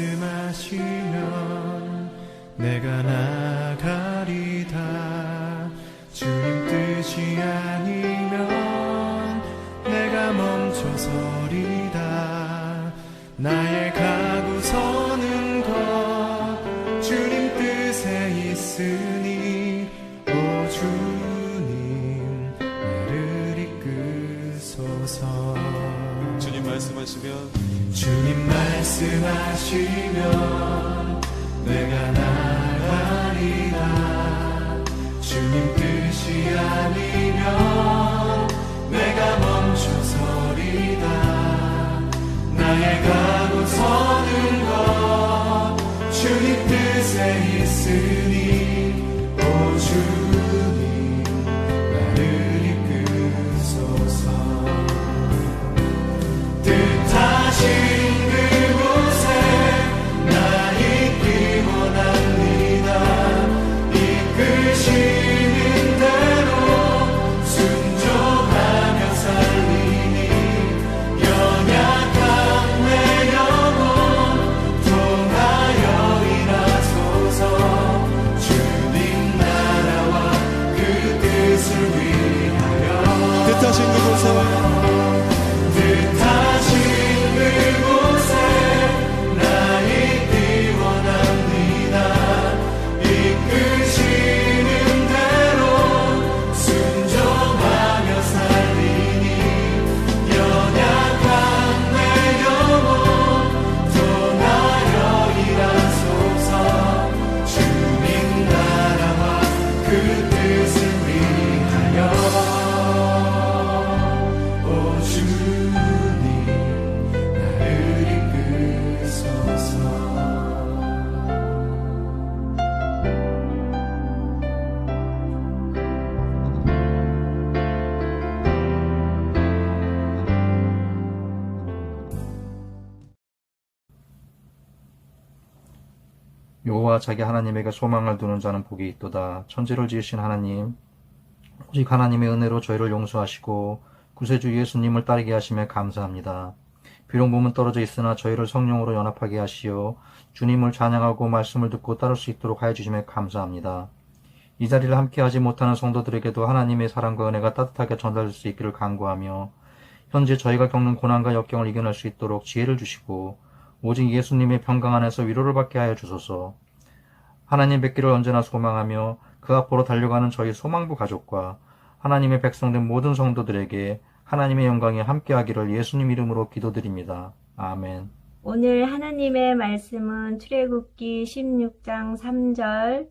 말씀하시면 내가 나가리다. 주님 뜻이 아니면 내가 멈춰서리다. 나의 가고 서는 것 주님 뜻에 있으니 오 주님 나를 이끄소서. 주님 말씀하시면 내가 나가리다. 주님 뜻이 아니면 내가 멈춰서리다. 나의 가고 서는 것 주님 뜻에 있으니 오 주님 나를 이끄소서. 뜻하신 그곳에 나 있기 원합니다. 이끄시는 대로 순종하며 살리니 연약한 내 영혼 통하여 일하소서. 주님 나라와 그 뜻을 위하여 뜻하신 그곳에 나 있기 원합니다. 이끄시는 대로 순종하며 살리니 연약한 내 영혼 통하여 일하소서. 주님 나라와 그 뜻을 위하여 오 주님 나를 이끄소서. 여호와 자기 하나님에게 소망을 두는 자는 복이 있도다. 천지를 지으신 하나님, 오직 하나님의 은혜로 저희를 용서하시고 구세주 예수님을 따르게 하심에 감사합니다. 비록 몸은 떨어져 있으나 저희를 성령으로 연합하게 하시어 주님을 찬양하고 말씀을 듣고 따를 수 있도록 하여 주심에 감사합니다. 이 자리를 함께하지 못하는 성도들에게도 하나님의 사랑과 은혜가 따뜻하게 전달될 수 있기를 간구하며 현재 저희가 겪는 고난과 역경을 이겨낼 수 있도록 지혜를 주시고 오직 예수님의 평강 안에서 위로를 받게 하여 주소서. 하나님 뵙기를 언제나 소망하며 그 앞으로 달려가는 저희 소망부 가족과 하나님의 백성된 모든 성도들에게 하나님의 영광이 함께하기를 예수님 이름으로 기도드립니다. 아멘. 오늘 하나님의 말씀은 출애굽기 16장 3절.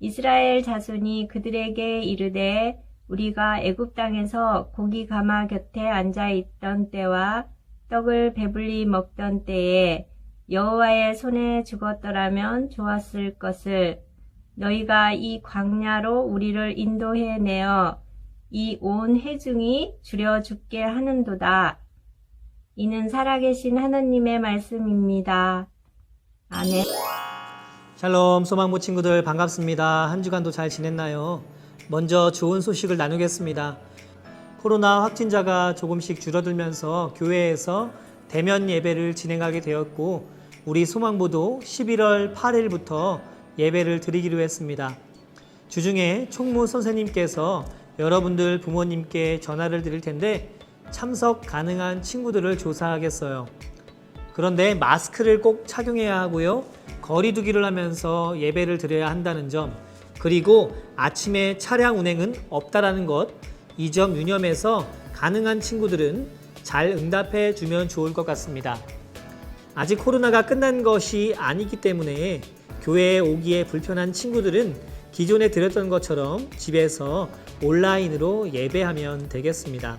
이스라엘 자손이 그들에게 이르되 우리가 애굽 땅에서 고기 가마 곁에 앉아 있던 때와 떡을 배불리 먹던 때에 여호와의 손에 죽었더라면 좋았을 것을 너희가 이 광야로 우리를 인도해 내어 이 온 회중이 주려 죽게 하는도다. 이는 살아계신 하나님의 말씀입니다. 아멘. 샬롬 소망부 친구들 반갑습니다. 한 주간도 잘 지냈나요? 먼저 좋은 소식을 나누겠습니다. 코로나 확진자가 조금씩 줄어들면서 교회에서 대면 예배를 진행하게 되었고 우리 소망부도 11월 8일부터 예배를 드리기로 했습니다. 주중에 총무 선생님께서 여러분들 부모님께 전화를 드릴 텐데 참석 가능한 친구들을 조사하겠어요. 그런데 마스크를 꼭 착용해야 하고요. 거리 두기를 하면서 예배를 드려야 한다는 점, 그리고 아침에 차량 운행은 없다라는 것, 이 점 유념해서 가능한 친구들은 잘 응답해 주면 좋을 것 같습니다. 아직 코로나가 끝난 것이 아니기 때문에 교회에 오기에 불편한 친구들은 기존에 드렸던 것처럼 집에서 온라인으로 예배하면 되겠습니다.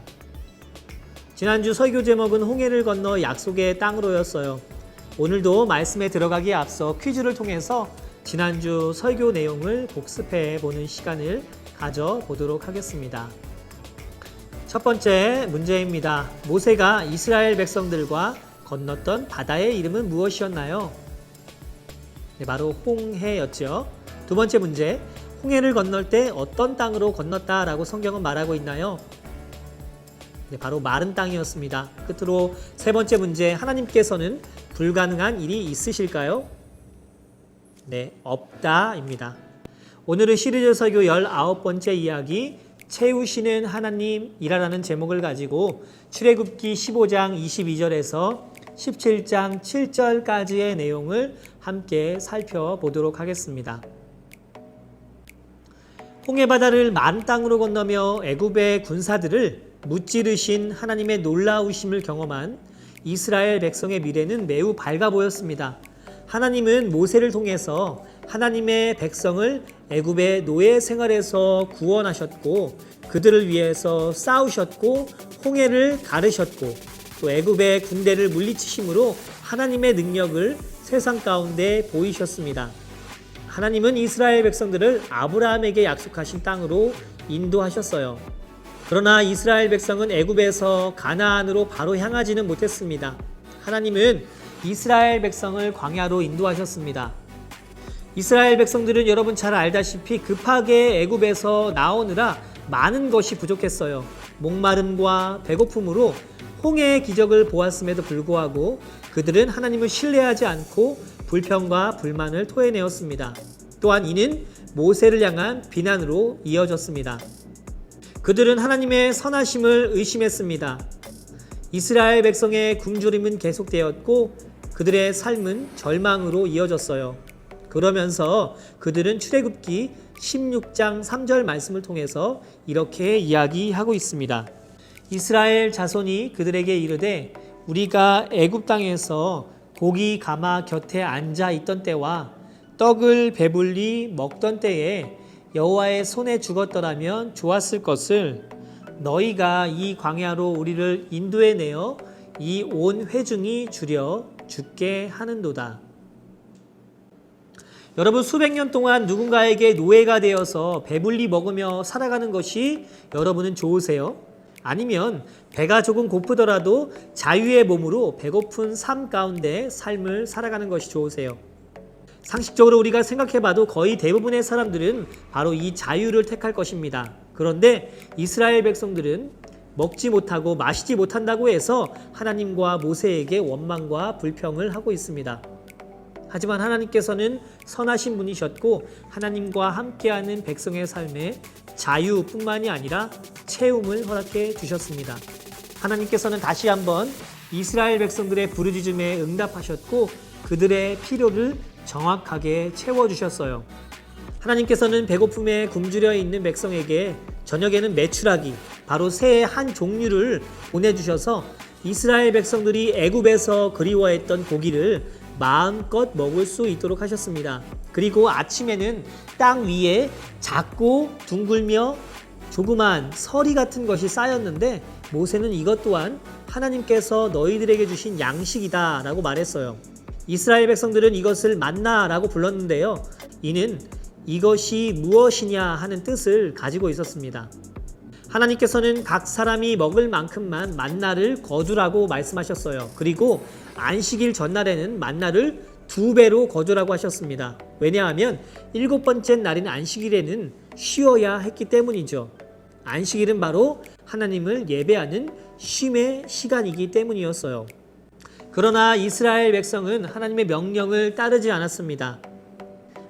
지난주 설교 제목은 홍해를 건너 약속의 땅으로였어요. 오늘도 말씀에 들어가기에 앞서 퀴즈를 통해서 지난주 설교 내용을 복습해 보는 시간을 가져보도록 하겠습니다. 첫 번째 문제입니다. 모세가 이스라엘 백성들과 건넜던 바다의 이름은 무엇이었나요? 네, 바로 홍해였죠. 두 번째 문제, 홍해를 건널 때 어떤 땅으로 건넜다라고 성경은 말하고 있나요? 네, 바로 마른 땅이었습니다. 끝으로 세 번째 문제, 하나님께서는 불가능한 일이 있으실까요? 네, 없다입니다. 오늘은 시리즈 설교 19번째 이야기 채우시는 하나님이라는 제목을 가지고 출애굽기 15장 22절에서 17장 7절까지의 내용을 함께 살펴보도록 하겠습니다. 홍해바다를 만 땅으로 건너며 애굽의 군사들을 무찌르신 하나님의 놀라우심을 경험한 이스라엘 백성의 미래는 매우 밝아 보였습니다. 하나님은 모세를 통해서 하나님의 백성을 애굽의 노예 생활에서 구원하셨고 그들을 위해서 싸우셨고 홍해를 가르셨고 또 애굽의 군대를 물리치심으로 하나님의 능력을 세상 가운데 보이셨습니다. 하나님은 이스라엘 백성들을 아브라함에게 약속하신 땅으로 인도하셨어요. 그러나 이스라엘 백성은 애굽에서 가나안으로 바로 향하지는 못했습니다. 하나님은 이스라엘 백성을 광야로 인도하셨습니다. 이스라엘 백성들은 여러분 잘 알다시피 급하게 애굽에서 나오느라 많은 것이 부족했어요. 목마름과 배고픔으로 홍해의 기적을 보았음에도 불구하고 그들은 하나님을 신뢰하지 않고 불평과 불만을 토해내었습니다. 또한 이는 모세를 향한 비난으로 이어졌습니다. 그들은 하나님의 선하심을 의심했습니다. 이스라엘 백성의 굶주림은 계속되었고 그들의 삶은 절망으로 이어졌어요. 그러면서 그들은 출애굽기 16장 3절 말씀을 통해서 이렇게 이야기하고 있습니다. 이스라엘 자손이 그들에게 이르되 우리가 애굽 땅에서 고기 가마 곁에 앉아 있던 때와 떡을 배불리 먹던 때에 여호와의 손에 죽었더라면 좋았을 것을 너희가 이 광야로 우리를 인도해 내어 이 온 회중이 주려 죽게 하는도다. 여러분 수백 년 동안 누군가에게 노예가 되어서 배불리 먹으며 살아가는 것이 여러분은 좋으세요? 아니면 배가 조금 고프더라도 자유의 몸으로 배고픈 삶 가운데 삶을 살아가는 것이 좋으세요? 상식적으로 우리가 생각해봐도 거의 대부분의 사람들은 바로 이 자유를 택할 것입니다. 그런데 이스라엘 백성들은 먹지 못하고 마시지 못한다고 해서 하나님과 모세에게 원망과 불평을 하고 있습니다. 하지만 하나님께서는 선하신 분이셨고 하나님과 함께하는 백성의 삶에 자유뿐만이 아니라 채움을 허락해 주셨습니다. 하나님께서는 다시 한번 이스라엘 백성들의 부르짖음에 응답하셨고 그들의 필요를 정확하게 채워주셨어요. 하나님께서는 배고픔에 굶주려 있는 백성에게 저녁에는 메추라기, 바로 새의 한 종류를 보내주셔서 이스라엘 백성들이 애굽에서 그리워했던 고기를 마음껏 먹을 수 있도록 하셨습니다. 그리고 아침에는 땅 위에 작고 둥글며 조그만 서리 같은 것이 쌓였는데 모세는 이것 또한 하나님께서 너희들에게 주신 양식이다 라고 말했어요. 이스라엘 백성들은 이것을 만나라고 불렀는데요. 이는 이것이 무엇이냐 하는 뜻을 가지고 있었습니다. 하나님께서는 각 사람이 먹을 만큼만 만나를 거두라고 말씀하셨어요. 그리고 안식일 전날에는 만나를 2배로 거두라고 하셨습니다. 왜냐하면 7번째 날인 안식일에는 쉬어야 했기 때문이죠. 안식일은 바로 하나님을 예배하는 쉼의 시간이기 때문이었어요. 그러나 이스라엘 백성은 하나님의 명령을 따르지 않았습니다.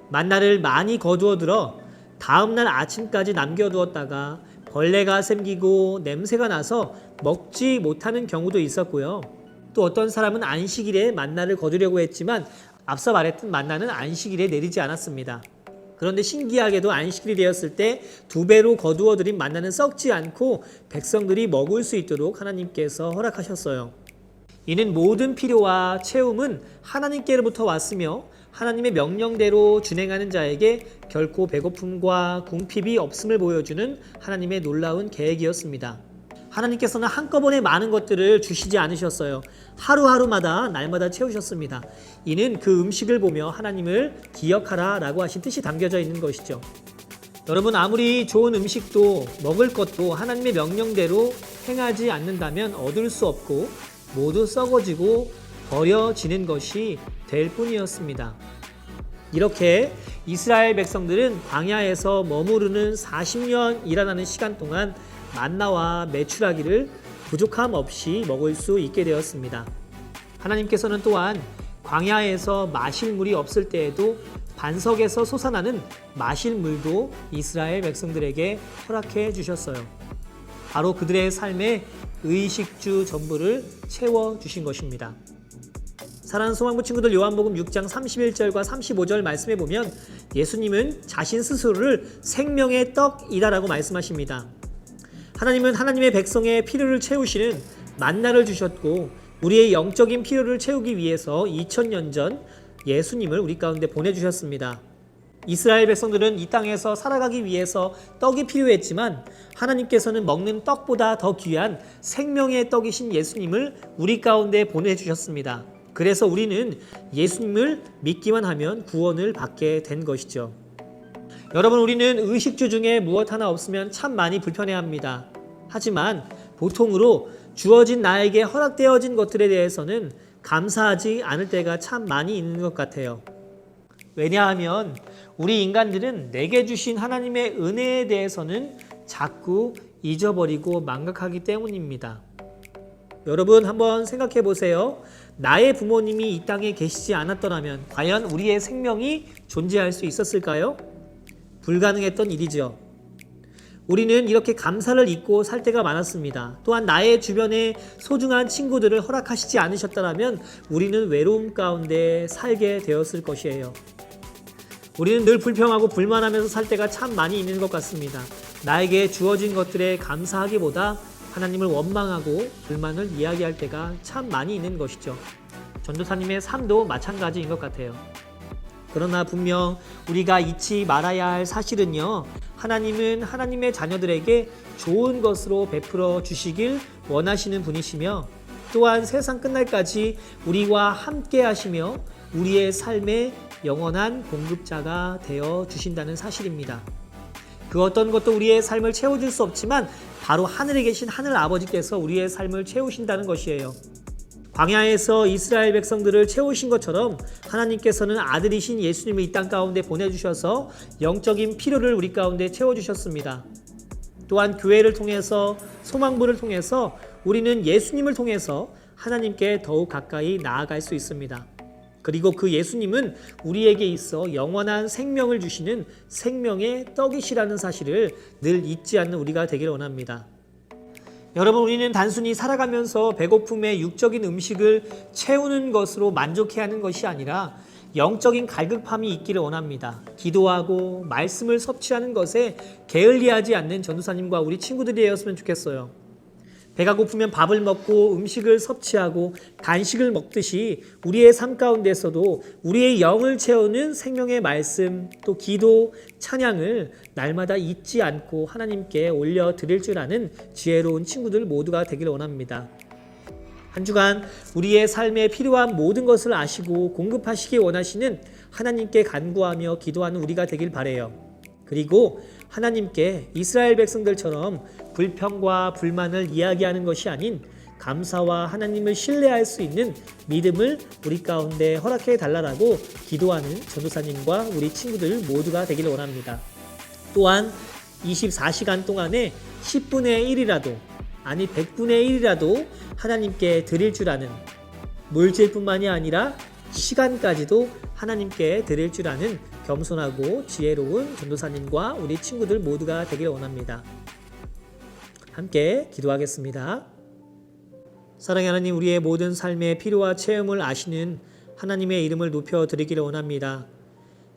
만나를 많이 거두어 들어 다음날 아침까지 남겨두었다가 벌레가 생기고 냄새가 나서 먹지 못하는 경우도 있었고요. 또 어떤 사람은 안식일에 만나를 거두려고 했지만 앞서 말했던 만나는 안식일에 내리지 않았습니다. 그런데 신기하게도 안식일이 되었을 때 2배로 거두어 들인 만나는 썩지 않고 백성들이 먹을 수 있도록 하나님께서 허락하셨어요. 이는 모든 필요와 채움은 하나님께로부터 왔으며 하나님의 명령대로 준행하는 자에게 결코 배고픔과 궁핍이 없음을 보여주는 하나님의 놀라운 계획이었습니다. 하나님께서는 한꺼번에 많은 것들을 주시지 않으셨어요. 하루하루마다 날마다 채우셨습니다. 이는 그 음식을 보며 하나님을 기억하라 라고 하신 뜻이 담겨져 있는 것이죠. 여러분 아무리 좋은 음식도 먹을 것도 하나님의 명령대로 행하지 않는다면 얻을 수 없고 모두 썩어지고 버려지는 것이 될 뿐이었습니다. 이렇게 이스라엘 백성들은 광야에서 머무르는 40년이라는 시간 동안 만나와 메추라기를 부족함 없이 먹을 수 있게 되었습니다. 하나님께서는 또한 광야에서 마실 물이 없을 때에도 반석에서 솟아나는 마실 물도 이스라엘 백성들에게 허락해 주셨어요. 바로 그들의 삶에 의식주 전부를 채워주신 것입니다. 사랑하는 소망부 친구들, 요한복음 6장 31절과 35절 말씀에 보면 예수님은 자신 스스로를 생명의 떡이다라고 말씀하십니다. 하나님은 하나님의 백성의 필요를 채우시는 만나를 주셨고 우리의 영적인 필요를 채우기 위해서 2000년 전 예수님을 우리 가운데 보내주셨습니다. 이스라엘 백성들은 이 땅에서 살아가기 위해서 떡이 필요했지만 하나님께서는 먹는 떡보다 더 귀한 생명의 떡이신 예수님을 우리 가운데 보내주셨습니다. 그래서 우리는 예수님을 믿기만 하면 구원을 받게 된 것이죠. 여러분, 우리는 의식주 중에 무엇 하나 없으면 참 많이 불편해합니다. 하지만 보통으로 주어진 나에게 허락되어진 것들에 대해서는 감사하지 않을 때가 참 많이 있는 것 같아요. 왜냐하면 우리 인간들은 내게 주신 하나님의 은혜에 대해서는 자꾸 잊어버리고 망각하기 때문입니다. 여러분, 한번 생각해 보세요. 나의 부모님이 이 땅에 계시지 않았더라면 과연 우리의 생명이 존재할 수 있었을까요? 불가능했던 일이죠. 우리는 이렇게 감사를 잊고 살 때가 많았습니다. 또한 나의 주변에 소중한 친구들을 허락하시지 않으셨다면 우리는 외로움 가운데 살게 되었을 것이에요. 우리는 늘 불평하고 불만하면서 살 때가 참 많이 있는 것 같습니다. 나에게 주어진 것들에 감사하기보다 하나님을 원망하고 불만을 이야기할 때가 참 많이 있는 것이죠. 전도사님의 삶도 마찬가지인 것 같아요. 그러나 분명 우리가 잊지 말아야 할 사실은요, 하나님은 하나님의 자녀들에게 좋은 것으로 베풀어 주시길 원하시는 분이시며 또한 세상 끝날까지 우리와 함께 하시며 우리의 삶의 영원한 공급자가 되어 주신다는 사실입니다. 그 어떤 것도 우리의 삶을 채워줄 수 없지만 바로 하늘에 계신 하늘 아버지께서 우리의 삶을 채우신다는 것이에요. 광야에서 이스라엘 백성들을 채우신 것처럼 하나님께서는 아들이신 예수님을 이 땅 가운데 보내주셔서 영적인 필요를 우리 가운데 채워주셨습니다. 또한 교회를 통해서, 소망부를 통해서 우리는 예수님을 통해서 하나님께 더욱 가까이 나아갈 수 있습니다. 그리고 그 예수님은 우리에게 있어 영원한 생명을 주시는 생명의 떡이시라는 사실을 늘 잊지 않는 우리가 되기를 원합니다. 여러분, 우리는 단순히 살아가면서 배고픔의 육적인 음식을 채우는 것으로 만족해야 하는 것이 아니라 영적인 갈급함이 있기를 원합니다. 기도하고 말씀을 섭취하는 것에 게을리하지 않는 전도사님과 우리 친구들이 되었으면 좋겠어요. 배가 고프면 밥을 먹고 음식을 섭취하고 간식을 먹듯이 우리의 삶 가운데서도 우리의 영을 채우는 생명의 말씀, 또 기도, 찬양을 날마다 잊지 않고 하나님께 올려드릴 줄 아는 지혜로운 친구들 모두가 되기를 원합니다. 한 주간 우리의 삶에 필요한 모든 것을 아시고 공급하시기 원하시는 하나님께 간구하며 기도하는 우리가 되길 바라요. 그리고 하나님께 이스라엘 백성들처럼 불평과 불만을 이야기하는 것이 아닌 감사와 하나님을 신뢰할 수 있는 믿음을 우리 가운데 허락해 달라고 기도하는 전도사님과 우리 친구들 모두가 되기를 원합니다. 또한 24시간 동안에 10분의 1이라도, 아니 100분의 1이라도 하나님께 드릴 줄 아는, 물질뿐만이 아니라 시간까지도 하나님께 드릴 줄 아는 겸손하고 지혜로운 전도사님과 우리 친구들 모두가 되길 원합니다. 함께 기도하겠습니다. 사랑의 하나님, 우리의 모든 삶의 필요와 체험을 아시는 하나님의 이름을 높여드리기를 원합니다.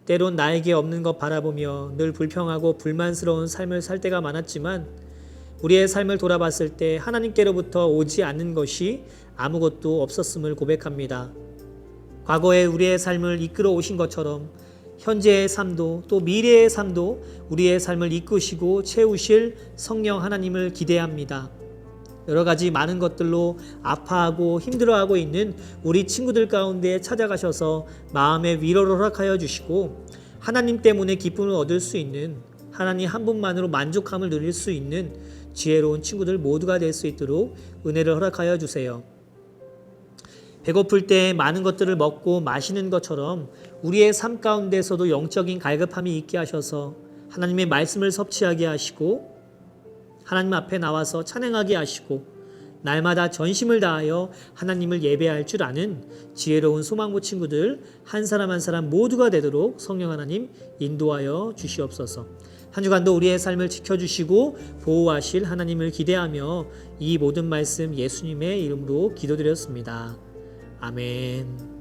때론 나에게 없는 것 바라보며 늘 불평하고 불만스러운 삶을 살 때가 많았지만 우리의 삶을 돌아봤을 때 하나님께로부터 오지 않는 것이 아무것도 없었음을 고백합니다. 과거에 우리의 삶을 이끌어 오신 것처럼 현재의 삶도 또 미래의 삶도 우리의 삶을 이끄시고 채우실 성령 하나님을 기대합니다. 여러 가지 많은 것들로 아파하고 힘들어하고 있는 우리 친구들 가운데 찾아가셔서 마음의 위로를 허락하여 주시고 하나님 때문에 기쁨을 얻을 수 있는, 하나님 한 분만으로 만족함을 누릴 수 있는 지혜로운 친구들 모두가 될 수 있도록 은혜를 허락하여 주세요. 배고플 때 많은 것들을 먹고 마시는 것처럼 우리의 삶 가운데서도 영적인 갈급함이 있게 하셔서 하나님의 말씀을 섭취하게 하시고 하나님 앞에 나와서 찬양하게 하시고 날마다 전심을 다하여 하나님을 예배할 줄 아는 지혜로운 소망부 친구들 한 사람 한 사람 모두가 되도록 성령 하나님 인도하여 주시옵소서. 한 주간도 우리의 삶을 지켜주시고 보호하실 하나님을 기대하며 이 모든 말씀 예수님의 이름으로 기도드렸습니다. 아멘.